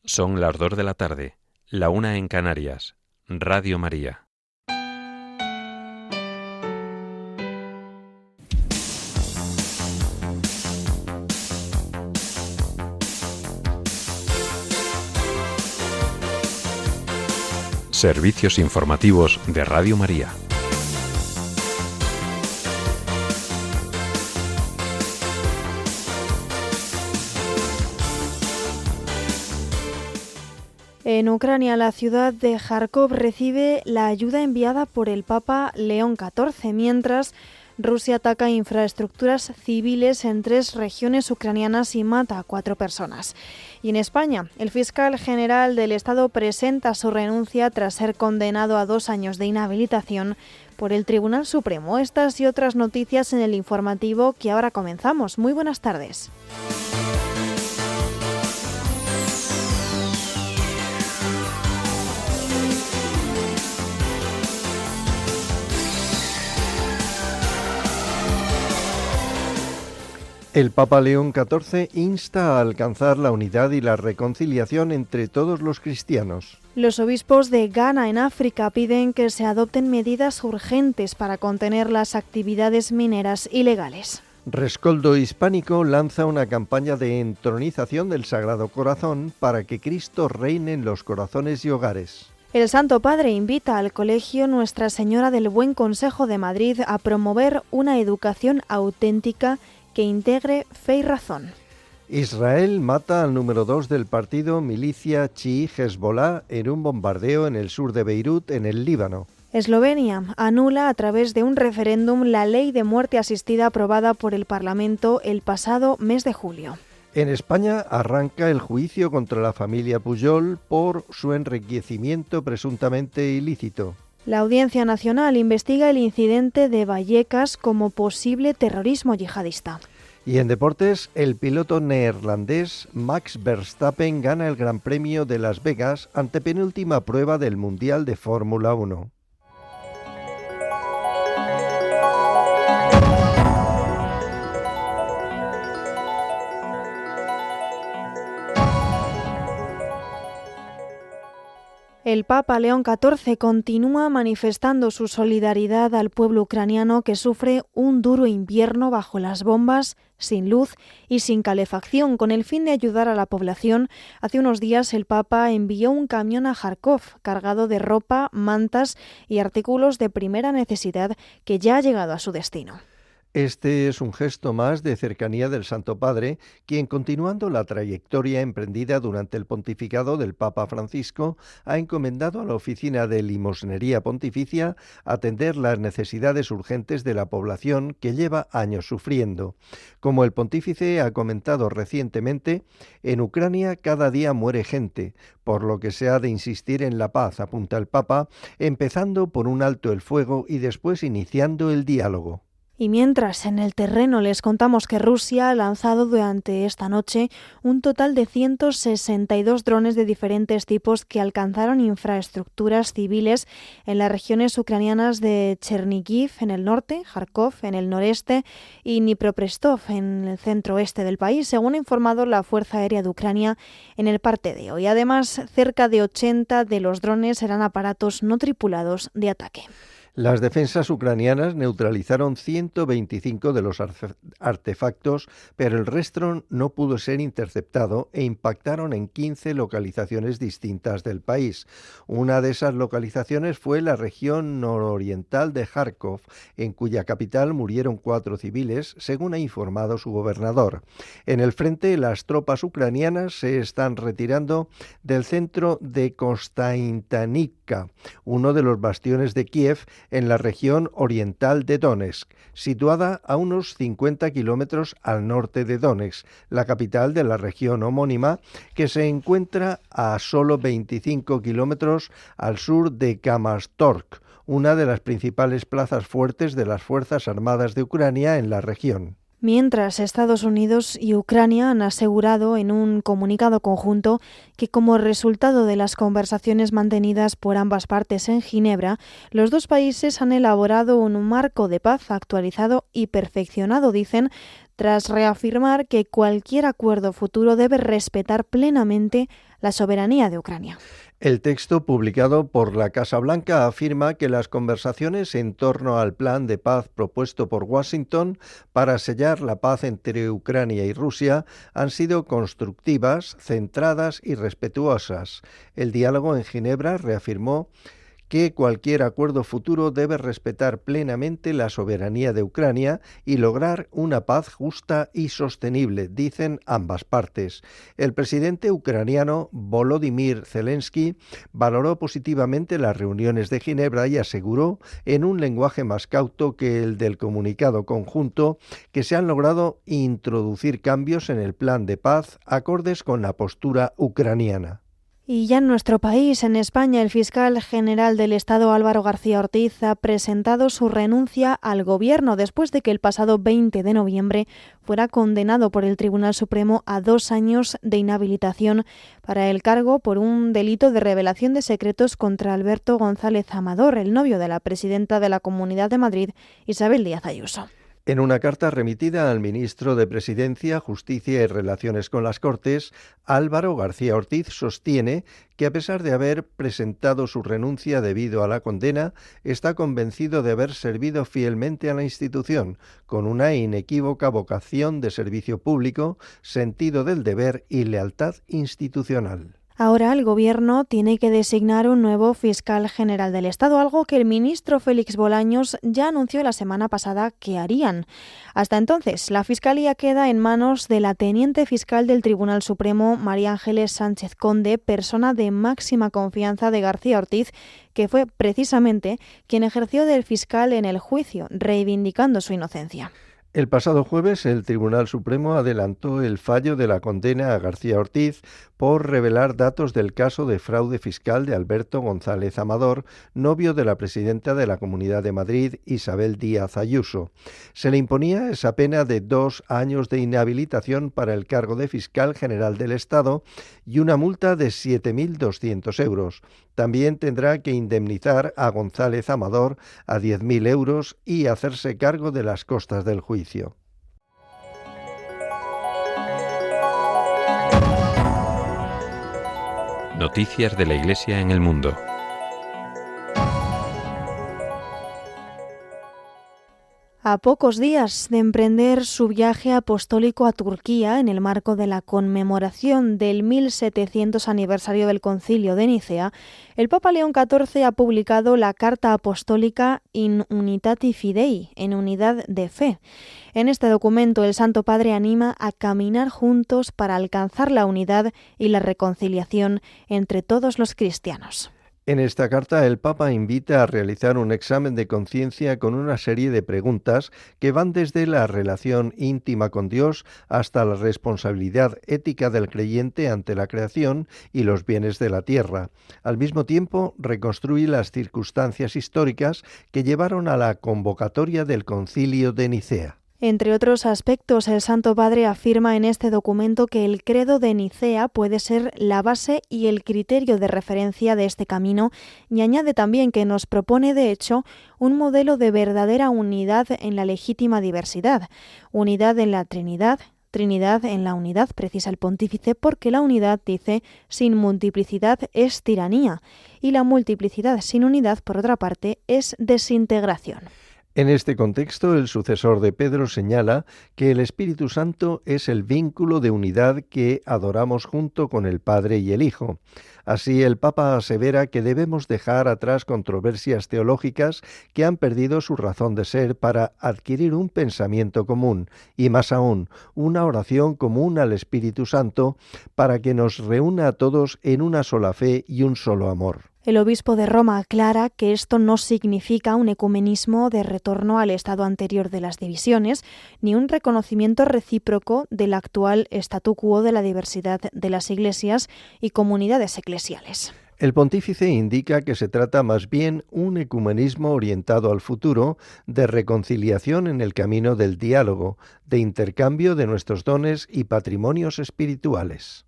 Son las 2 de la tarde, la 1 en Canarias. Radio María. Servicios informativos de Radio María. En Ucrania, la ciudad de Kharkov recibe la ayuda enviada por el Papa León XIV, mientras Rusia ataca infraestructuras civiles en 3 regiones ucranianas y mata a 4 personas. Y en España, el fiscal general del Estado presenta su renuncia tras ser condenado a 2 años de inhabilitación por el Tribunal Supremo. Estas y otras noticias en el informativo que ahora comenzamos. Muy buenas tardes. El Papa León XIV insta a alcanzar la unidad y la reconciliación entre todos los cristianos. Los obispos de Ghana, en África, piden que se adopten medidas urgentes para contener las actividades mineras ilegales. Rescoldo Hispánico lanza una campaña de entronización del Sagrado Corazón para que Cristo reine en los corazones y hogares. El Santo Padre invita al Colegio Nuestra Señora del Buen Consejo de Madrid a promover una educación auténtica que integre fe y razón. Israel mata al número 2 del partido milicia chií Hezbollah en un bombardeo en el sur de Beirut, en el Líbano. Eslovenia anula a través de un referéndum la ley de muerte asistida aprobada por el Parlamento el pasado mes de julio. En España arranca el juicio contra la familia Pujol por su enriquecimiento presuntamente ilícito. La Audiencia Nacional investiga el incidente de Vallecas como posible terrorismo yihadista. Y en deportes, el piloto neerlandés Max Verstappen gana el Gran Premio de Las Vegas, antepenúltima prueba del Mundial de Fórmula 1. El Papa León XIV continúa manifestando su solidaridad al pueblo ucraniano que sufre un duro invierno bajo las bombas, sin luz y sin calefacción. Con el fin de ayudar a la población, hace unos días el Papa envió un camión a Kharkov cargado de ropa, mantas y artículos de primera necesidad que ya ha llegado a su destino. Este es un gesto más de cercanía del Santo Padre, quien, continuando la trayectoria emprendida durante el pontificado del Papa Francisco, ha encomendado a la Oficina de Limosnería Pontificia atender las necesidades urgentes de la población que lleva años sufriendo. Como el pontífice ha comentado recientemente, en Ucrania cada día muere gente, por lo que se ha de insistir en la paz, apunta el Papa, empezando por un alto el fuego y después iniciando el diálogo. Y mientras, en el terreno les contamos que Rusia ha lanzado durante esta noche un total de 162 drones de diferentes tipos que alcanzaron infraestructuras civiles en las regiones ucranianas de Chernihiv en el norte, Kharkov en el noreste y Dnipropetrovsk en el centro-oeste del país, según ha informado la Fuerza Aérea de Ucrania en el parte de hoy. Además, cerca de 80 de los drones eran aparatos no tripulados de ataque. Las defensas ucranianas neutralizaron 125 de los artefactos, pero el resto no pudo ser interceptado e impactaron en 15 localizaciones distintas del país. Una de esas localizaciones fue la región nororiental de Kharkov, en cuya capital murieron 4 civiles, según ha informado su gobernador. En el frente, las tropas ucranianas se están retirando del centro de Kostiantynivka, uno de los bastiones de Kiev, en la región oriental de Donetsk, situada a unos 50 kilómetros al norte de Donetsk, la capital de la región homónima, que se encuentra a solo 25 kilómetros al sur de Kramatorsk, una de las principales plazas fuertes de las Fuerzas Armadas de Ucrania en la región. Mientras, Estados Unidos y Ucrania han asegurado en un comunicado conjunto que, como resultado de las conversaciones mantenidas por ambas partes en Ginebra, los dos países han elaborado un marco de paz actualizado y perfeccionado, dicen, tras reafirmar que cualquier acuerdo futuro debe respetar plenamente la soberanía de Ucrania. El texto publicado por la Casa Blanca afirma que las conversaciones en torno al plan de paz propuesto por Washington para sellar la paz entre Ucrania y Rusia han sido constructivas, centradas y respetuosas. El diálogo en Ginebra reafirmó que cualquier acuerdo futuro debe respetar plenamente la soberanía de Ucrania y lograr una paz justa y sostenible, dicen ambas partes. El presidente ucraniano Volodymyr Zelensky valoró positivamente las reuniones de Ginebra y aseguró, en un lenguaje más cauto que el del comunicado conjunto, que se han logrado introducir cambios en el plan de paz acordes con la postura ucraniana. Y ya en nuestro país, en España, el fiscal general del Estado, Álvaro García Ortiz, ha presentado su renuncia al Gobierno después de que el pasado 20 de noviembre fuera condenado por el Tribunal Supremo a 2 años de inhabilitación para el cargo por un delito de revelación de secretos contra Alberto González Amador, el novio de la presidenta de la Comunidad de Madrid, Isabel Díaz Ayuso. En una carta remitida al ministro de Presidencia, Justicia y Relaciones con las Cortes, Álvaro García Ortiz sostiene que, a pesar de haber presentado su renuncia debido a la condena, está convencido de haber servido fielmente a la institución, con una inequívoca vocación de servicio público, sentido del deber y lealtad institucional. Ahora el Gobierno tiene que designar un nuevo fiscal general del Estado, algo que el ministro Félix Bolaños ya anunció la semana pasada que harían. Hasta entonces, la Fiscalía queda en manos de la teniente fiscal del Tribunal Supremo, María Ángeles Sánchez Conde, persona de máxima confianza de García Ortiz, que fue precisamente quien ejerció del fiscal en el juicio, reivindicando su inocencia. El pasado jueves, el Tribunal Supremo adelantó el fallo de la condena a García Ortiz por revelar datos del caso de fraude fiscal de Alberto González Amador, novio de la presidenta de la Comunidad de Madrid, Isabel Díaz Ayuso. Se le imponía esa pena de 2 años de inhabilitación para el cargo de fiscal general del Estado y una multa de 7.200 euros. También tendrá que indemnizar a González Amador a 10.000 euros y hacerse cargo de las costas del juicio. Noticias de la Iglesia en el mundo. A pocos días de emprender su viaje apostólico a Turquía en el marco de la conmemoración del 1700 aniversario del Concilio de Nicea, el Papa León XIV ha publicado la Carta Apostólica In Unitati Fidei, en unidad de fe. En este documento, el Santo Padre anima a caminar juntos para alcanzar la unidad y la reconciliación entre todos los cristianos. En esta carta, el Papa invita a realizar un examen de conciencia con una serie de preguntas que van desde la relación íntima con Dios hasta la responsabilidad ética del creyente ante la creación y los bienes de la tierra. Al mismo tiempo, reconstruye las circunstancias históricas que llevaron a la convocatoria del Concilio de Nicea. Entre otros aspectos, el Santo Padre afirma en este documento que el credo de Nicea puede ser la base y el criterio de referencia de este camino, y añade también que nos propone, de hecho, un modelo de verdadera unidad en la legítima diversidad, unidad en la Trinidad, Trinidad en la unidad, precisa el pontífice, porque la unidad, dice, sin multiplicidad es tiranía, y la multiplicidad sin unidad, por otra parte, es desintegración. En este contexto, el sucesor de Pedro señala que el Espíritu Santo es el vínculo de unidad que adoramos junto con el Padre y el Hijo. Así, el Papa asevera que debemos dejar atrás controversias teológicas que han perdido su razón de ser para adquirir un pensamiento común y, más aún, una oración común al Espíritu Santo para que nos reúna a todos en una sola fe y un solo amor. El obispo de Roma aclara que esto no significa un ecumenismo de retorno al estado anterior de las divisiones, ni un reconocimiento recíproco del actual statu quo de la diversidad de las iglesias y comunidades eclesiales. El pontífice indica que se trata más bien un ecumenismo orientado al futuro, de reconciliación en el camino del diálogo, de intercambio de nuestros dones y patrimonios espirituales.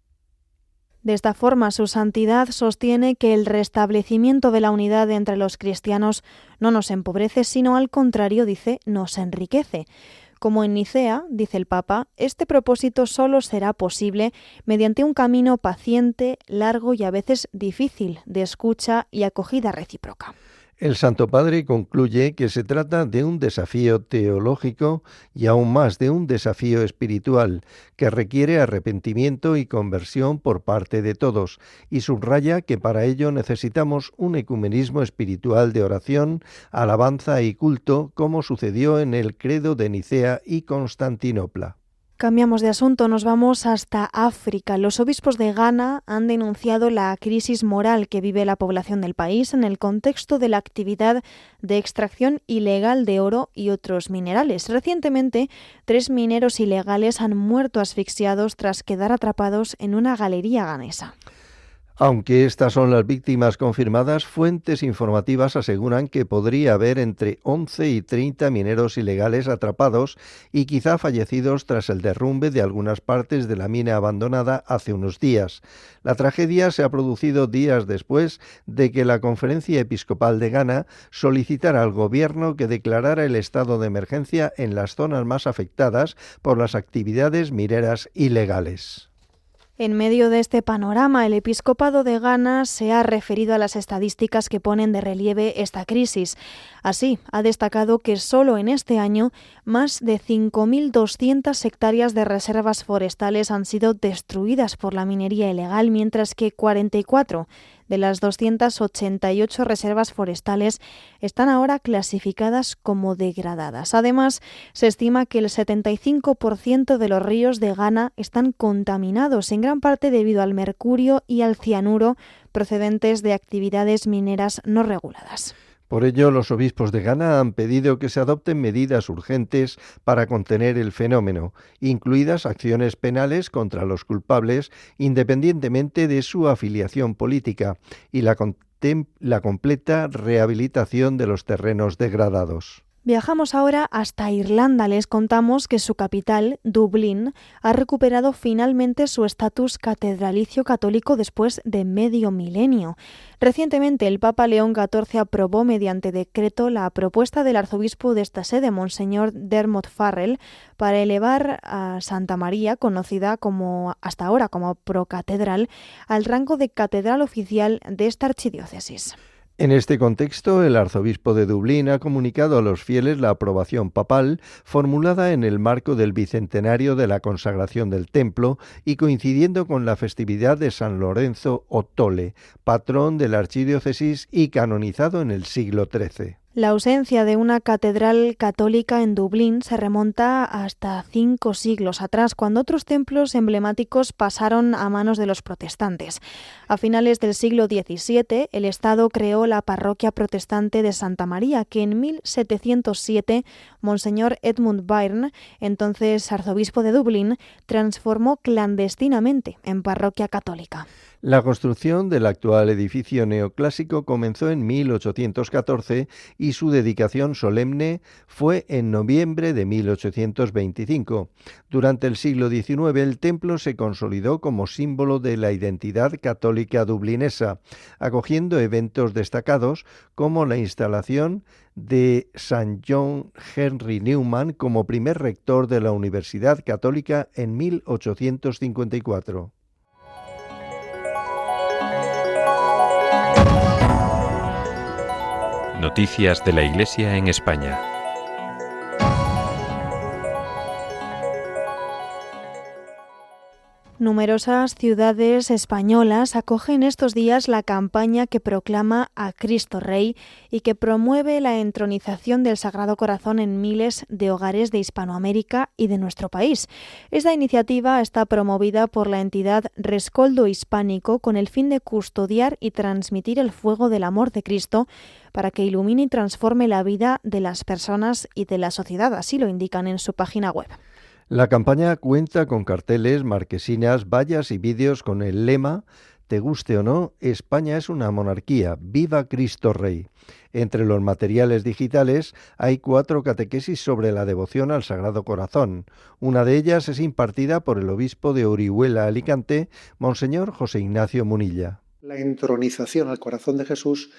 De esta forma, su santidad sostiene que el restablecimiento de la unidad entre los cristianos no nos empobrece, sino al contrario, dice, nos enriquece. Como en Nicea, dice el Papa, este propósito solo será posible mediante un camino paciente, largo y a veces difícil de escucha y acogida recíproca. El Santo Padre concluye que se trata de un desafío teológico y aún más de un desafío espiritual que requiere arrepentimiento y conversión por parte de todos, y subraya que para ello necesitamos un ecumenismo espiritual de oración, alabanza y culto, como sucedió en el Credo de Nicea y Constantinopla. Cambiamos de asunto, nos vamos hasta África. Los obispos de Ghana han denunciado la crisis moral que vive la población del país en el contexto de la actividad de extracción ilegal de oro y otros minerales. Recientemente, 3 mineros ilegales han muerto asfixiados tras quedar atrapados en una galería ghanesa. Aunque estas son las víctimas confirmadas, fuentes informativas aseguran que podría haber entre 11 y 30 mineros ilegales atrapados y quizá fallecidos tras el derrumbe de algunas partes de la mina abandonada hace unos días. La tragedia se ha producido días después de que la Conferencia Episcopal de Ghana solicitara al gobierno que declarara el estado de emergencia en las zonas más afectadas por las actividades mineras ilegales. En medio de este panorama, el episcopado de Ghana se ha referido a las estadísticas que ponen de relieve esta crisis. Así, ha destacado que solo en este año más de 5.200 hectáreas de reservas forestales han sido destruidas por la minería ilegal, mientras que 44 de las 288 reservas forestales están ahora clasificadas como degradadas. Además, se estima que el 75% de los ríos de Ghana están contaminados, en gran parte debido al mercurio y al cianuro procedentes de actividades mineras no reguladas. Por ello, los obispos de Ghana han pedido que se adopten medidas urgentes para contener el fenómeno, incluidas acciones penales contra los culpables, independientemente de su afiliación política, y la completa rehabilitación de los terrenos degradados. Viajamos ahora hasta Irlanda. Les contamos que su capital, Dublín, ha recuperado finalmente su estatus catedralicio católico después de medio milenio. Recientemente, el Papa León XIV aprobó mediante decreto la propuesta del arzobispo de esta sede, Monseñor Dermot Farrell, para elevar a Santa María, conocida como hasta ahora como procatedral, al rango de catedral oficial de esta archidiócesis. En este contexto, el arzobispo de Dublín ha comunicado a los fieles la aprobación papal formulada en el marco del bicentenario de la consagración del templo y coincidiendo con la festividad de San Lorenzo Ottole, patrón de la archidiócesis y canonizado en el siglo XIII. La ausencia de una catedral católica en Dublín se remonta hasta 5 siglos atrás, cuando otros templos emblemáticos pasaron a manos de los protestantes. A finales del siglo XVII, el Estado creó la parroquia protestante de Santa María, que en 1707 Monseñor Edmund Byrne, entonces arzobispo de Dublín, transformó clandestinamente en parroquia católica. La construcción del actual edificio neoclásico comenzó en 1814 y su dedicación solemne fue en noviembre de 1825. Durante el siglo XIX el templo se consolidó como símbolo de la identidad católica dublinesa, acogiendo eventos destacados como la instalación de San John Henry Newman como primer rector de la Universidad Católica en 1854. Noticias de la Iglesia en España. Numerosas ciudades españolas acogen estos días la campaña que proclama a Cristo Rey y que promueve la entronización del Sagrado Corazón en miles de hogares de Hispanoamérica y de nuestro país. Esta iniciativa está promovida por la entidad Rescoldo Hispánico con el fin de custodiar y transmitir el fuego del amor de Cristo para que ilumine y transforme la vida de las personas y de la sociedad, así lo indican en su página web. La campaña cuenta con carteles, marquesinas, vallas y vídeos con el lema «Te guste o no, España es una monarquía, viva Cristo Rey». Entre los materiales digitales hay 4 catequesis sobre la devoción al Sagrado Corazón. Una de ellas es impartida por el obispo de Orihuela, Alicante, Monseñor José Ignacio Munilla. La entronización al corazón de Jesús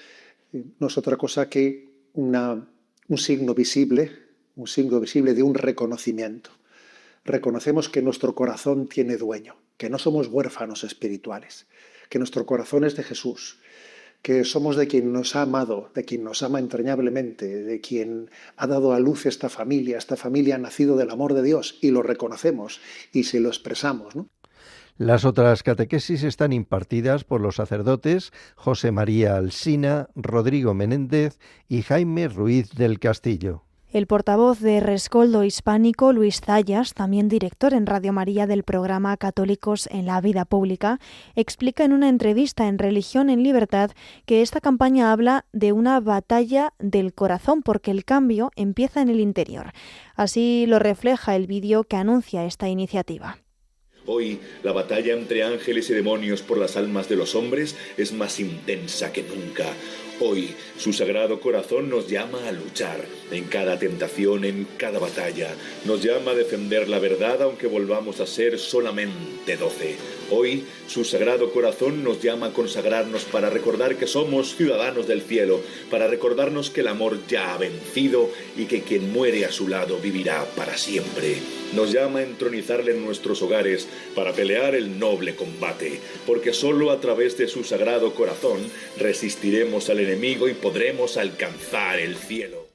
no es otra cosa que un signo visible un signo visible de un reconocimiento. Reconocemos que nuestro corazón tiene dueño, que no somos huérfanos espirituales, que nuestro corazón es de Jesús, que somos de quien nos ha amado, de quien nos ama entrañablemente, de quien ha dado a luz esta familia ha nacido del amor de Dios, y lo reconocemos y se lo expresamos, ¿no? Las otras catequesis están impartidas por los sacerdotes José María Alsina, Rodrigo Menéndez y Jaime Ruiz del Castillo. El portavoz de Rescoldo Hispánico, Luis Zayas, también director en Radio María del programa Católicos en la Vida Pública, explica en una entrevista en Religión en Libertad que esta campaña habla de una batalla del corazón porque el cambio empieza en el interior. Así lo refleja el vídeo que anuncia esta iniciativa. Hoy, la batalla entre ángeles y demonios por las almas de los hombres es más intensa que nunca. Hoy, su Sagrado Corazón nos llama a luchar en cada tentación, en cada batalla. Nos llama a defender la verdad aunque volvamos a ser solamente 12. Hoy, su Sagrado Corazón nos llama a consagrarnos para recordar que somos ciudadanos del cielo, para recordarnos que el amor ya ha vencido y que quien muere a su lado vivirá para siempre. Nos llama a entronizarle en nuestros hogares para pelear el noble combate, porque solo a través de su Sagrado Corazón resistiremos al enemigo y podremos alcanzar el cielo.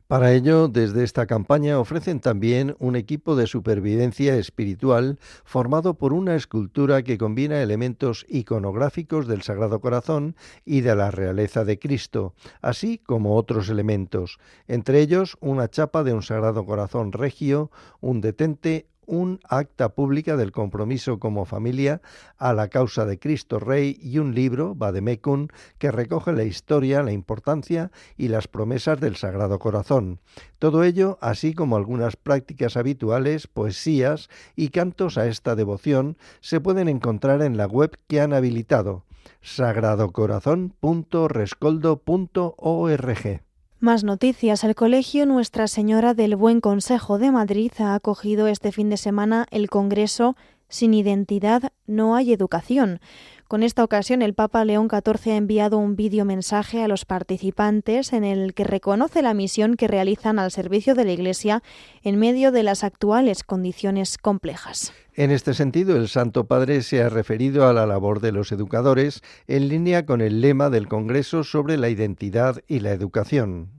Para ello, desde esta campaña ofrecen también un equipo de supervivencia espiritual formado por una escultura que combina elementos iconográficos del Sagrado Corazón y de la realeza de Cristo, así como otros elementos, entre ellos una chapa de un Sagrado Corazón regio, un detente, un acta pública del compromiso como familia a la causa de Cristo Rey y un libro, Vademecum, que recoge la historia, la importancia y las promesas del Sagrado Corazón. Todo ello, así como algunas prácticas habituales, poesías y cantos a esta devoción, se pueden encontrar en la web que han habilitado, sagradocorazon.rescoldo.org. Más noticias. El Colegio Nuestra Señora del Buen Consejo de Madrid ha acogido este fin de semana el Congreso Sin Identidad no hay educación. Con esta ocasión, el Papa León XIV ha enviado un videomensaje a los participantes en el que reconoce la misión que realizan al servicio de la Iglesia en medio de las actuales condiciones complejas. En este sentido, el Santo Padre se ha referido a la labor de los educadores en línea con el lema del Congreso sobre la identidad y la educación.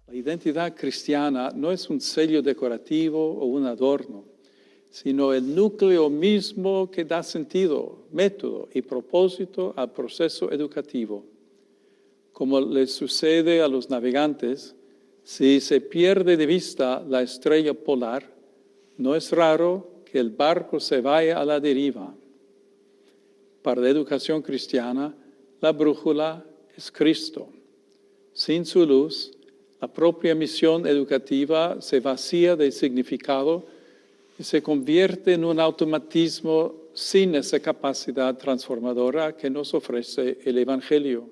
La identidad cristiana no es un sello decorativo o un adorno, sino el núcleo mismo que da sentido, método y propósito al proceso educativo. Como les sucede a los navegantes, si se pierde de vista la estrella polar, no es raro que el barco se vaya a la deriva. Para la educación cristiana, la brújula es Cristo. Sin su luz, la propia misión educativa se vacía de significado y se convierte en un automatismo sin esa capacidad transformadora que nos ofrece el Evangelio.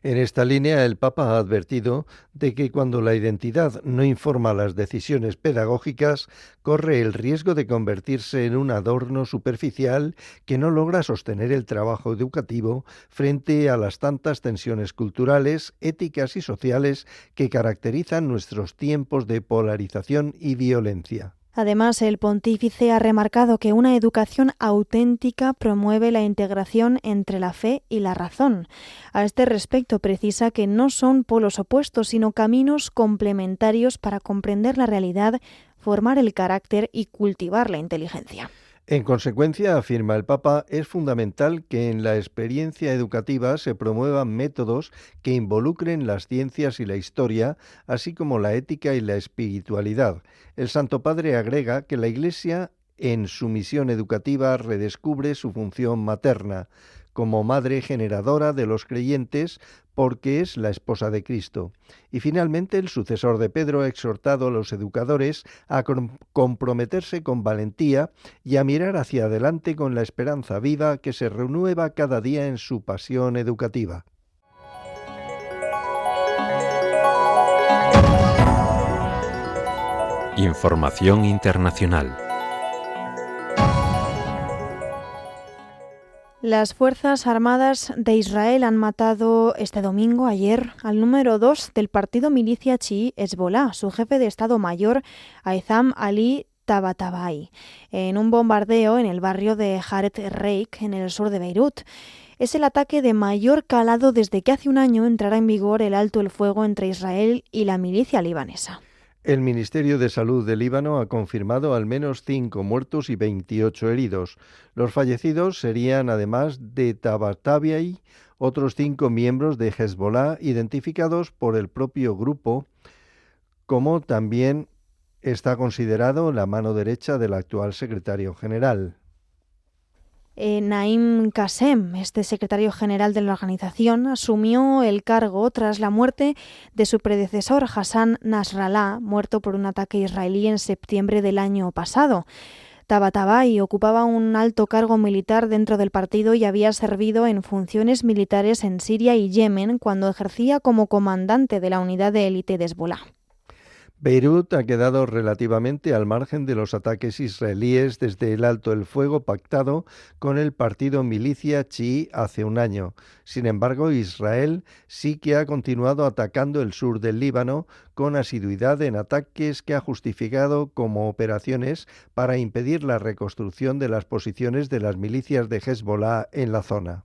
En esta línea, el Papa ha advertido de que cuando la identidad no informa las decisiones pedagógicas, corre el riesgo de convertirse en un adorno superficial que no logra sostener el trabajo educativo frente a las tantas tensiones culturales, éticas y sociales que caracterizan nuestros tiempos de polarización y violencia. Además, el pontífice ha remarcado que una educación auténtica promueve la integración entre la fe y la razón. A este respecto, precisa que no son polos opuestos, sino caminos complementarios para comprender la realidad, formar el carácter y cultivar la inteligencia. En consecuencia, afirma el Papa, es fundamental que en la experiencia educativa se promuevan métodos que involucren las ciencias y la historia, así como la ética y la espiritualidad. El Santo Padre agrega que la Iglesia, en su misión educativa, redescubre su función materna, como madre generadora de los creyentes, porque es la esposa de Cristo. Y finalmente, el sucesor de Pedro ha exhortado a los educadores a comprometerse con valentía y a mirar hacia adelante con la esperanza viva que se renueva cada día en su pasión educativa. Información internacional. Las Fuerzas Armadas de Israel han matado este domingo, ayer, al número 2 del partido milicia chií Hezbolá, su jefe de Estado Mayor, Aizam Ali Tabatabai, en un bombardeo en el barrio de Haret Reik, en el sur de Beirut. Es el ataque de mayor calado desde que hace un año entrara en vigor el alto el fuego entre Israel y la milicia libanesa. El Ministerio de Salud de Líbano ha confirmado al menos 5 muertos y 28 heridos. Los fallecidos serían, además de Tabatabai, otros 5 miembros de Hezbolá identificados por el propio grupo, como también está considerado la mano derecha del actual secretario general. Naim Qassem, este secretario general de la organización, asumió el cargo tras la muerte de su predecesor Hassan Nasrallah, muerto por un ataque israelí en septiembre del año pasado. Tabatabai ocupaba un alto cargo militar dentro del partido y había servido en funciones militares en Siria y Yemen cuando ejercía como comandante de la unidad de élite de Hezbolá. Beirut ha quedado relativamente al margen de los ataques israelíes desde el alto el fuego pactado con el partido milicia chií hace un año. Sin embargo, Israel sí que ha continuado atacando el sur del Líbano con asiduidad en ataques que ha justificado como operaciones para impedir la reconstrucción de las posiciones de las milicias de Hezbolá en la zona.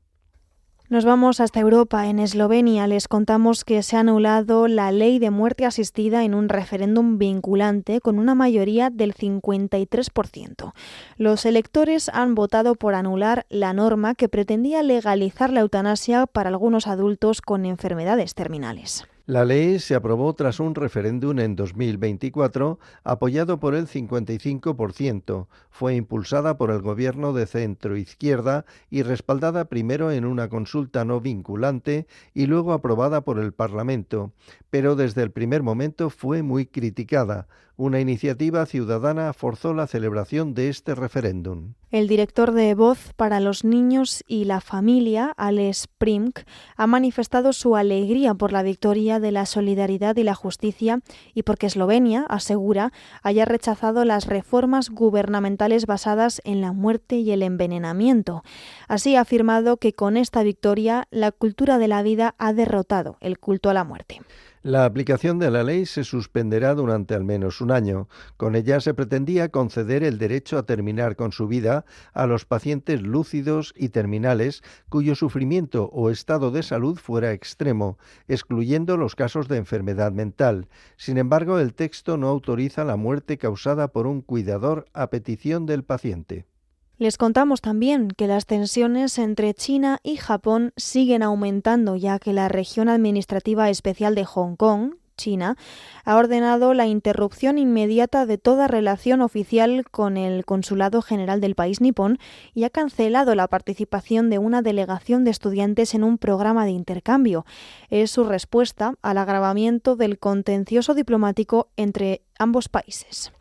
Nos vamos hasta Europa. En Eslovenia les contamos que se ha anulado la ley de muerte asistida en un referéndum vinculante con una mayoría del 53%. Los electores han votado por anular la norma que pretendía legalizar la eutanasia para algunos adultos con enfermedades terminales. La ley se aprobó tras un referéndum en 2024 apoyado por el 55%. Fue impulsada por el gobierno de centro-izquierda y respaldada primero en una consulta no vinculante y luego aprobada por el Parlamento. Pero desde el primer momento fue muy criticada. Una iniciativa ciudadana forzó la celebración de este referéndum. El director de Voz para los Niños y la Familia, Ales Primk, ha manifestado su alegría por la victoria de la solidaridad y la justicia y porque Eslovenia, asegura, haya rechazado las reformas gubernamentales basadas en la muerte y el envenenamiento. Así ha afirmado que con esta victoria la cultura de la vida ha derrotado el culto a la muerte. La aplicación de la ley se suspenderá durante al menos un año. Con ella se pretendía conceder el derecho a terminar con su vida a los pacientes lúcidos y terminales cuyo sufrimiento o estado de salud fuera extremo, excluyendo los casos de enfermedad mental. Sin embargo, el texto no autoriza la muerte causada por un cuidador a petición del paciente. Les contamos también que las tensiones entre China y Japón siguen aumentando, ya que la región administrativa especial de Hong Kong, China, ha ordenado la interrupción inmediata de toda relación oficial con el Consulado General del país nipón y ha cancelado la participación de una delegación de estudiantes en un programa de intercambio. Es su respuesta al agravamiento del contencioso diplomático entre ambos países.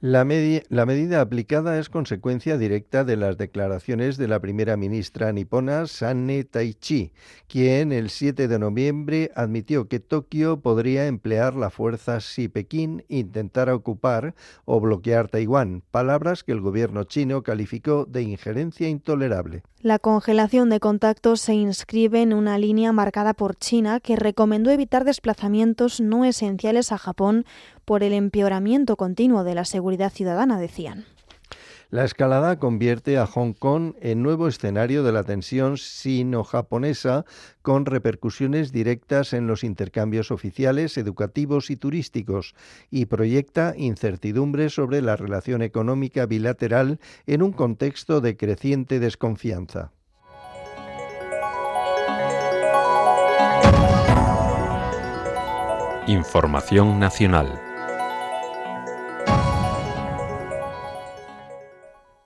La medida aplicada es consecuencia directa de las declaraciones de la primera ministra nipona Sanne Taichi, quien el 7 de noviembre admitió que Tokio podría emplear la fuerza si Pekín intentara ocupar o bloquear Taiwán, palabras que el gobierno chino calificó de injerencia intolerable. La congelación de contactos se inscribe en una línea marcada por China, que recomendó evitar desplazamientos no esenciales a Japón por el empeoramiento continuo de la seguridad ciudadana, decían. La escalada convierte a Hong Kong en nuevo escenario de la tensión sino-japonesa, con repercusiones directas en los intercambios oficiales, educativos y turísticos, y proyecta incertidumbre sobre la relación económica bilateral en un contexto de creciente desconfianza. Información nacional.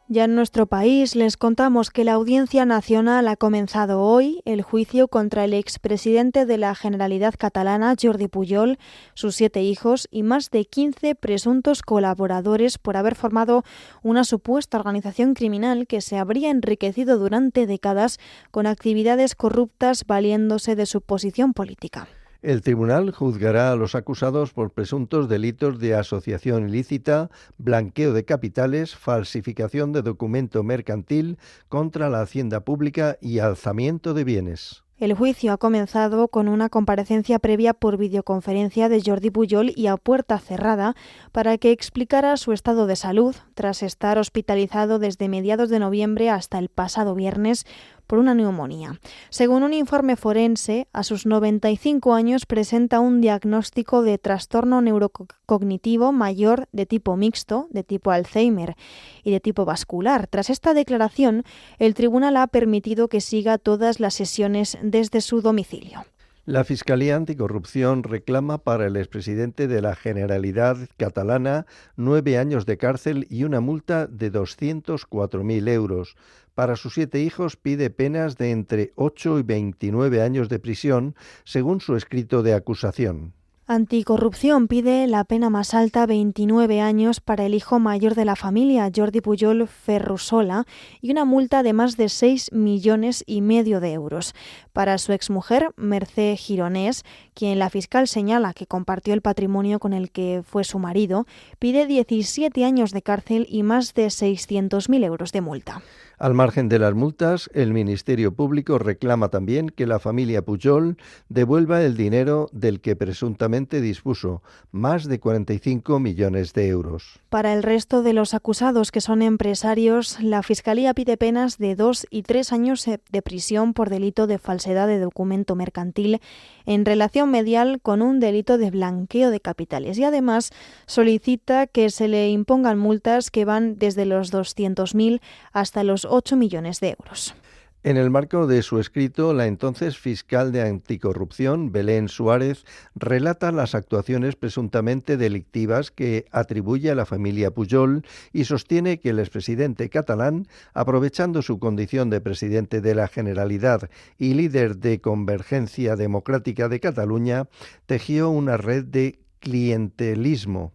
Ya en nuestro país les contamos que la Audiencia Nacional ha comenzado hoy el juicio contra el expresidente de la Generalitat catalana, Jordi Pujol, sus 7 hijos y más de 15 presuntos colaboradores por haber formado una supuesta organización criminal que se habría enriquecido durante décadas con actividades corruptas valiéndose de su posición política. El tribunal juzgará a los acusados por presuntos delitos de asociación ilícita, blanqueo de capitales, falsificación de documento mercantil contra la hacienda pública y alzamiento de bienes. El juicio ha comenzado con una comparecencia previa por videoconferencia de Jordi Pujol y a puerta cerrada para que explicara su estado de salud tras estar hospitalizado desde mediados de noviembre hasta el pasado viernes por una neumonía. Según un informe forense, a sus 95 años presenta un diagnóstico de trastorno neurocognitivo mayor de tipo mixto, de tipo Alzheimer y de tipo vascular. Tras esta declaración, el tribunal ha permitido que siga todas las sesiones desde su domicilio. La Fiscalía Anticorrupción reclama para el expresidente de la Generalitat catalana 9 años de cárcel y una multa de 204.000 euros. Para sus 7 hijos pide penas de entre 8 y 29 años de prisión, según su escrito de acusación. Anticorrupción pide la pena más alta, 29 años, para el hijo mayor de la familia, Jordi Pujol Ferrusola, y una multa de más de 6,5 millones de euros. Para su exmujer, Mercè Gironès, quien la fiscal señala que compartió el patrimonio con el que fue su marido, pide 17 años de cárcel y más de 600.000 euros de multa. Al margen de las multas, el Ministerio Público reclama también que la familia Pujol devuelva el dinero del que presuntamente dispuso, más de 45 millones de euros. Para el resto de los acusados, que son empresarios, la Fiscalía pide penas de 2 y 3 años de prisión por delito de falsedad de documento mercantil en relación medial con un delito de blanqueo de capitales, y además solicita que se le impongan multas que van desde los 200.000 hasta los 8 millones de euros. En el marco de su escrito, la entonces fiscal de Anticorrupción, Belén Suárez, relata las actuaciones presuntamente delictivas que atribuye a la familia Pujol y sostiene que el expresidente catalán, aprovechando su condición de presidente de la Generalitat y líder de Convergencia Democrática de Cataluña, tejió una red de clientelismo,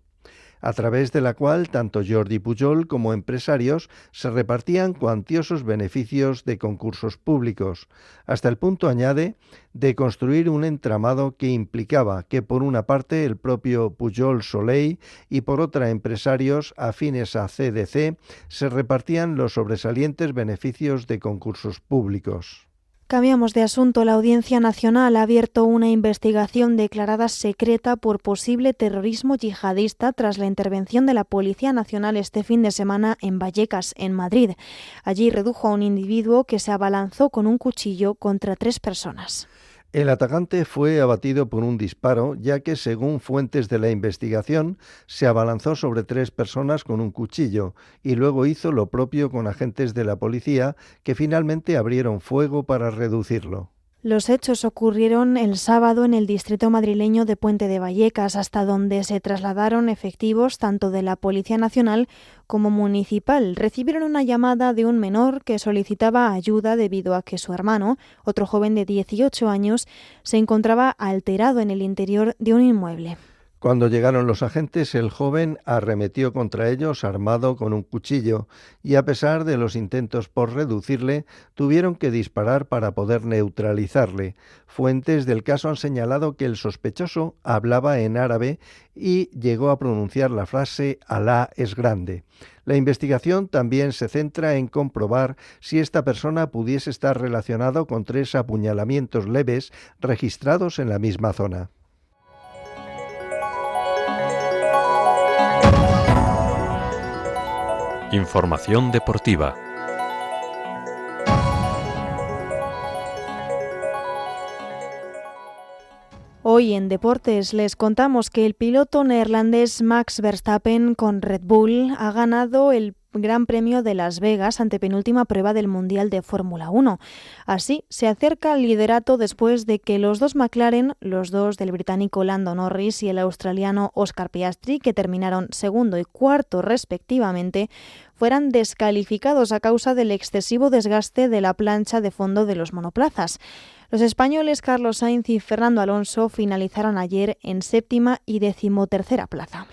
a través de la cual tanto Jordi Pujol como empresarios se repartían cuantiosos beneficios de concursos públicos, hasta el punto, añade, de construir un entramado que implicaba que por una parte el propio Pujol Soleil y por otra empresarios afines a CDC se repartían los sobresalientes beneficios de concursos públicos. Cambiamos de asunto. La Audiencia Nacional ha abierto una investigación declarada secreta por posible terrorismo yihadista tras la intervención de la Policía Nacional este fin de semana en Vallecas, en Madrid. Allí redujo a un individuo que se abalanzó con un cuchillo contra 3 personas. El atacante fue abatido por un disparo, ya que, según fuentes de la investigación, se abalanzó sobre 3 personas con un cuchillo y luego hizo lo propio con agentes de la policía, que finalmente abrieron fuego para reducirlo. Los hechos ocurrieron el sábado en el distrito madrileño de Puente de Vallecas, hasta donde se trasladaron efectivos tanto de la Policía Nacional como municipal. Recibieron una llamada de un menor que solicitaba ayuda debido a que su hermano, otro joven de 18 años, se encontraba alterado en el interior de un inmueble. Cuando llegaron los agentes, el joven arremetió contra ellos armado con un cuchillo y, a pesar de los intentos por reducirle, tuvieron que disparar para poder neutralizarle. Fuentes del caso han señalado que el sospechoso hablaba en árabe y llegó a pronunciar la frase «Alá es grande». La investigación también se centra en comprobar si esta persona pudiese estar relacionado con 3 apuñalamientos leves registrados en la misma zona. Información deportiva. Hoy en Deportes les contamos que el piloto neerlandés Max Verstappen con Red Bull ha ganado el Gran Premio de Las Vegas, antepenúltima prueba del Mundial de Fórmula 1. Así, se acerca al liderato después de que los 2 McLaren, los 2 del británico Lando Norris y el australiano Oscar Piastri, que terminaron segundo y cuarto respectivamente, fueran descalificados a causa del excesivo desgaste de la plancha de fondo de los monoplazas. Los españoles Carlos Sainz y Fernando Alonso finalizaron ayer en 7ª y 13ª plaza.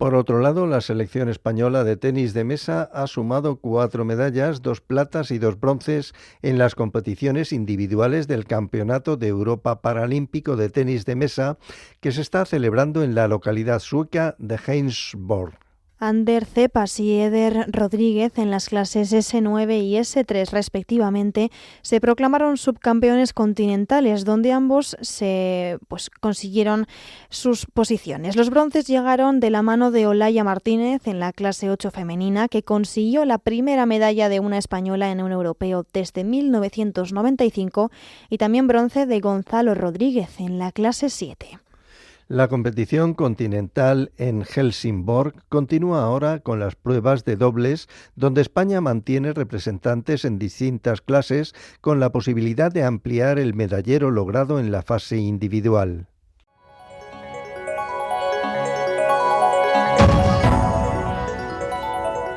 Por otro lado, la selección española de tenis de mesa ha sumado 4 medallas, 2 platas y 2 bronces en las competiciones individuales del Campeonato de Europa Paralímpico de Tenis de Mesa que se está celebrando en la localidad sueca de Heinsborg. Ander Cepas y Eder Rodríguez, en las clases S9 y S3 respectivamente, se proclamaron subcampeones continentales, donde ambos consiguieron sus posiciones. Los bronces llegaron de la mano de Olaya Martínez en la clase 8 femenina, que consiguió la primera medalla de una española en un europeo desde 1995, y también bronce de Gonzalo Rodríguez en la clase 7. La competición continental en Helsingborg continúa ahora con las pruebas de dobles, donde España mantiene representantes en distintas clases con la posibilidad de ampliar el medallero logrado en la fase individual.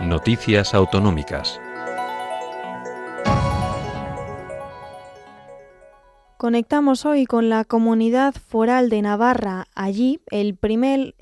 Noticias autonómicas. Conectamos hoy con la Comunidad Foral de Navarra. Allí, el primer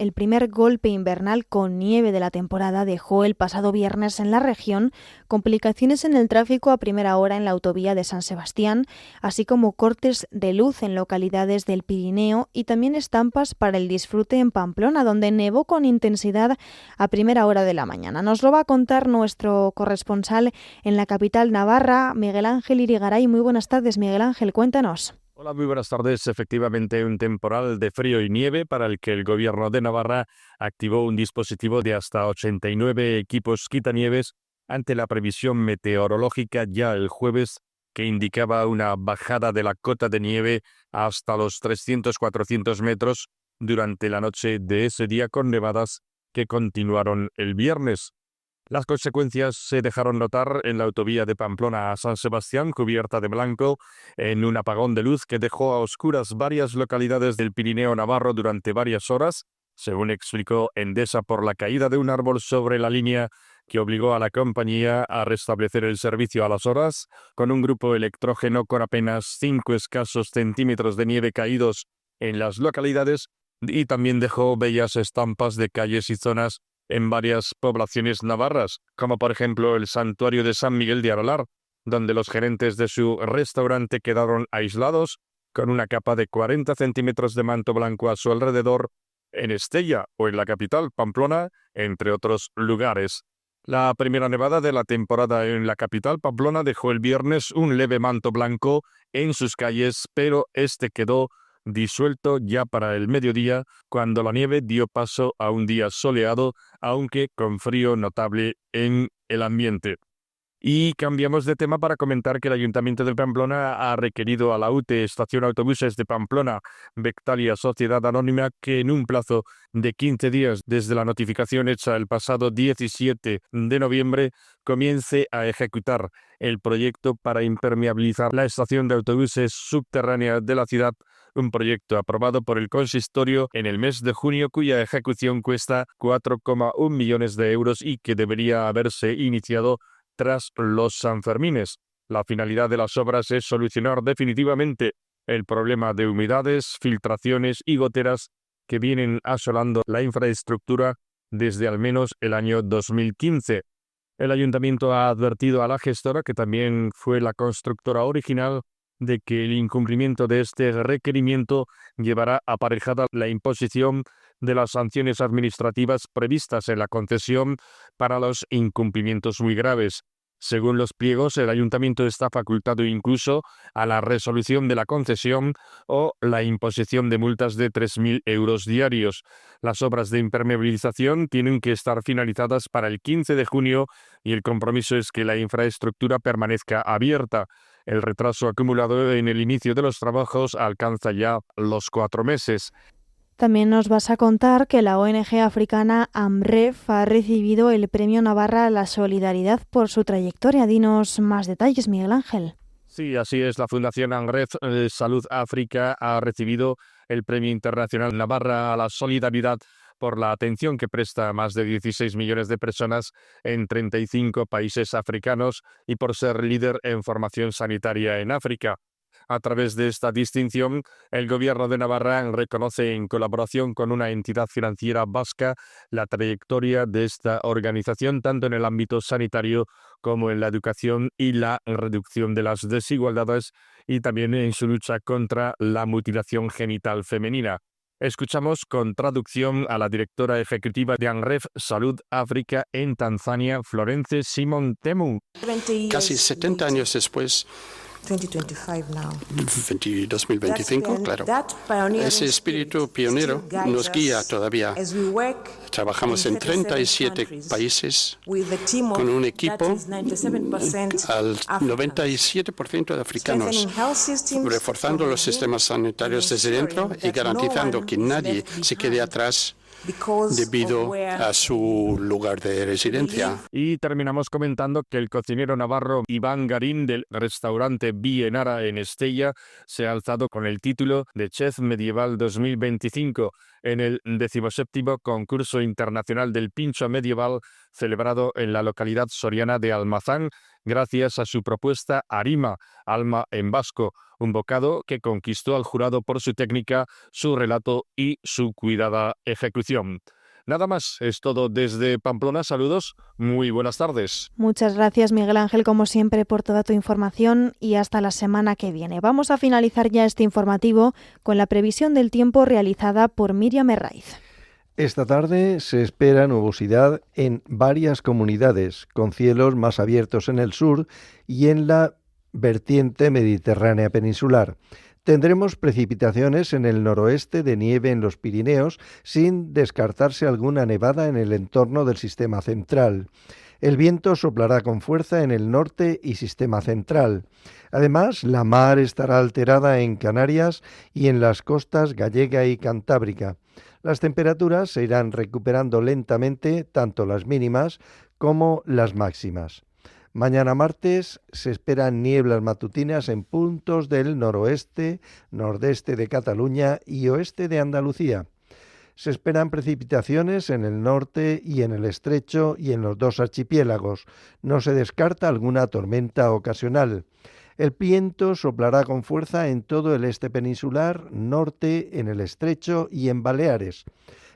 golpe invernal con nieve de la temporada dejó el pasado viernes en la región complicaciones en el tráfico a primera hora en la autovía de San Sebastián, así como cortes de luz en localidades del Pirineo y también estampas para el disfrute en Pamplona, donde nevó con intensidad a primera hora de la mañana. Nos lo va a contar nuestro corresponsal en la capital navarra, Miguel Ángel Irigaray. Muy buenas tardes, Miguel Ángel, cuéntanos. Hola, muy buenas tardes. Efectivamente, un temporal de frío y nieve para el que el Gobierno de Navarra activó un dispositivo de hasta 89 equipos quitanieves ante la previsión meteorológica ya el jueves que indicaba una bajada de la cota de nieve hasta los 300-400 metros durante la noche de ese día, con nevadas que continuaron el viernes. Las consecuencias se dejaron notar en la autovía de Pamplona a San Sebastián, cubierta de blanco, en un apagón de luz que dejó a oscuras varias localidades del Pirineo navarro durante varias horas, según explicó Endesa, por la caída de un árbol sobre la línea que obligó a la compañía a restablecer el servicio a las horas, con un grupo electrógeno con apenas 5 escasos centímetros de nieve caídos en las localidades, y también dejó bellas estampas de calles y zonas en varias poblaciones navarras, como por ejemplo el santuario de San Miguel de Aralar, donde los gerentes de su restaurante quedaron aislados con una capa de 40 centímetros de manto blanco a su alrededor, en Estella o en la capital, Pamplona, entre otros lugares. La primera nevada de la temporada en la capital, Pamplona, dejó el viernes un leve manto blanco en sus calles, pero este quedó disuelto ya para el mediodía, cuando la nieve dio paso a un día soleado, aunque con frío notable en el ambiente. Y cambiamos de tema para comentar que el Ayuntamiento de Pamplona ha requerido a la UTE, Estación Autobuses de Pamplona, Bectalia Sociedad Anónima, que en un plazo de 15 días desde la notificación hecha el pasado 17 de noviembre comience a ejecutar el proyecto para impermeabilizar la estación de autobuses subterránea de la ciudad, un proyecto aprobado por el consistorio en el mes de junio, cuya ejecución cuesta 4,1 millones de euros y que debería haberse iniciado tras los Sanfermines. La finalidad de las obras es solucionar definitivamente el problema de humedades, filtraciones y goteras que vienen asolando la infraestructura desde al menos el año 2015. El ayuntamiento ha advertido a la gestora, que también fue la constructora original, de que el incumplimiento de este requerimiento llevará aparejada la imposición de las sanciones administrativas previstas en la concesión para los incumplimientos muy graves. Según los pliegos, el ayuntamiento está facultado incluso a la resolución de la concesión o la imposición de multas de 3.000 euros diarios. Las obras de impermeabilización tienen que estar finalizadas para el 15 de junio y el compromiso es que la infraestructura permanezca abierta. El retraso acumulado en el inicio de los trabajos alcanza ya los 4 meses. También nos vas a contar que la ONG africana AMREF ha recibido el Premio Navarra a la Solidaridad por su trayectoria. Dinos más detalles, Miguel Ángel. Sí, así es. La Fundación AMREF Salud África ha recibido el Premio Internacional Navarra a la Solidaridad por la atención que presta a más de 16 millones de personas en 35 países africanos y por ser líder en formación sanitaria en África. A través de esta distinción, el Gobierno de Navarra reconoce en colaboración con una entidad financiera vasca la trayectoria de esta organización tanto en el ámbito sanitario como en la educación y la reducción de las desigualdades y también en su lucha contra la mutilación genital femenina. Escuchamos con traducción a la directora ejecutiva de ANREF Salud África en Tanzania, Florence Simon Temu. Casi 70 años después, 2025, claro. Ese espíritu pionero nos guía todavía. Trabajamos en 37 países con un equipo al 97% de africanos, reforzando los sistemas sanitarios desde dentro y garantizando que nadie se quede atrás debido a su lugar de residencia. Y terminamos comentando que el cocinero navarro Iván Garín del restaurante Bienara en Estella se ha alzado con el título de Chef Medieval 2025 en el 17º concurso internacional del pincho medieval celebrado en la localidad soriana de Almazán, gracias a su propuesta Arima, alma en vasco, un bocado que conquistó al jurado por su técnica, su relato y su cuidada ejecución. Nada más, es todo desde Pamplona. Saludos, muy buenas tardes. Muchas gracias, Miguel Ángel, como siempre, por toda tu información y hasta la semana que viene. Vamos a finalizar ya este informativo con la previsión del tiempo realizada por Miriam Herraiz. Esta tarde se espera nubosidad en varias comunidades, con cielos más abiertos en el sur y en la vertiente mediterránea peninsular. Tendremos precipitaciones en el noroeste de nieve en los Pirineos, sin descartarse alguna nevada en el entorno del sistema central. El viento soplará con fuerza en el norte y sistema central. Además, la mar estará alterada en Canarias y en las costas gallega y cantábrica. Las temperaturas se irán recuperando lentamente, tanto las mínimas como las máximas. Mañana martes se esperan nieblas matutinas en puntos del noroeste, nordeste de Cataluña y oeste de Andalucía. Se esperan precipitaciones en el norte y en el estrecho y en los dos archipiélagos. No se descarta alguna tormenta ocasional. El viento soplará con fuerza en todo el este peninsular, norte, en el estrecho y en Baleares.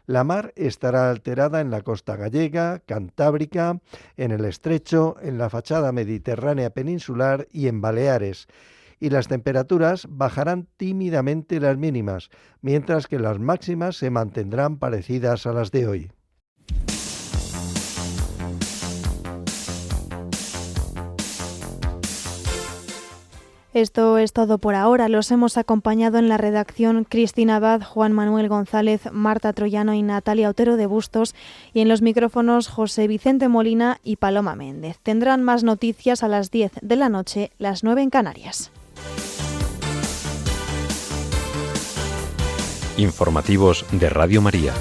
La mar estará alterada en la costa gallega, cantábrica, en el estrecho, en la fachada mediterránea peninsular y en Baleares. Y las temperaturas bajarán tímidamente las mínimas, mientras que las máximas se mantendrán parecidas a las de hoy. Esto es todo por ahora. Los hemos acompañado en la redacción Cristina Abad, Juan Manuel González, Marta Troyano y Natalia Otero de Bustos, y en los micrófonos José Vicente Molina y Paloma Méndez. Tendrán más noticias a las 10 de la noche, las 9 en Canarias. Informativos de Radio María.